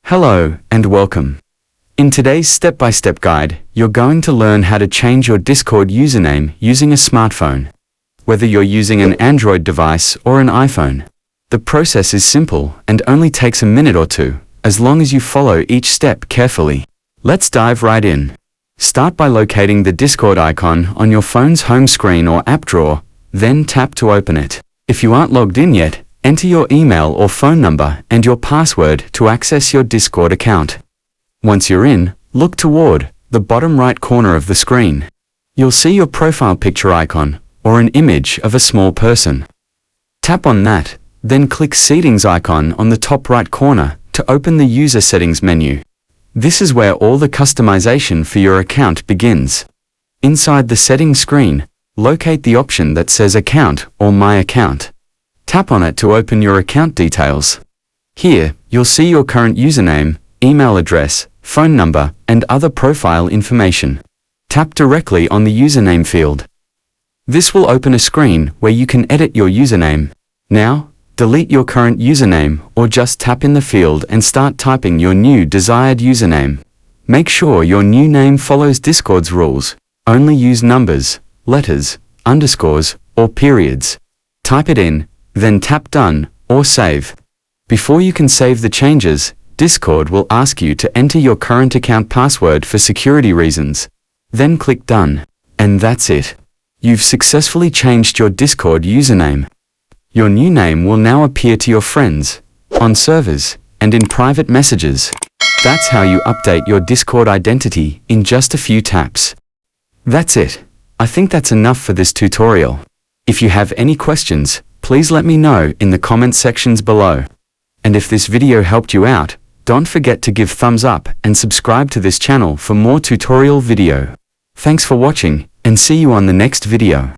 Hello and welcome. In today's step-by-step guide, you're going to learn how to change your Discord username using a smartphone. Whether you're using an Android device or an iPhone, the process is simple and only takes a minute or two, as long as you follow each step carefully. Let's dive right in. Start by locating the Discord icon on your phone's home screen or app drawer, then tap to open it. If you aren't logged in yet, enter your email or phone number and your password to access your Discord account. Once you're in, look toward the bottom right corner of the screen. You'll see your profile picture icon, or an image of a small person. Tap on that, then click Settings icon on the top right corner to open the User Settings menu. This is where all the customization for your account begins. Inside the Settings screen, locate the option that says Account or My Account. Tap on it to open your account details. Here, you'll see your current username, email address, phone number, and other profile information. Tap directly on the username field. This will open a screen where you can edit your username. Now, delete your current username or just tap in the field and start typing your new desired username. Make sure your new name follows Discord's rules. Only use numbers, letters, underscores, or periods. Type it in, then tap Done or Save. Before you can save the changes, Discord will ask you to enter your current account password for security reasons. Then click Done. And that's it. You've successfully changed your Discord username. Your new name will now appear to your friends, on servers, and in private messages. That's how you update your Discord identity in just a few taps. That's it. I think that's enough for this tutorial. If you have any questions, please let me know in the comment sections below. And if this video helped you out, don't forget to give thumbs up and subscribe to this channel for more tutorial video. Thanks for watching, and see you on the next video.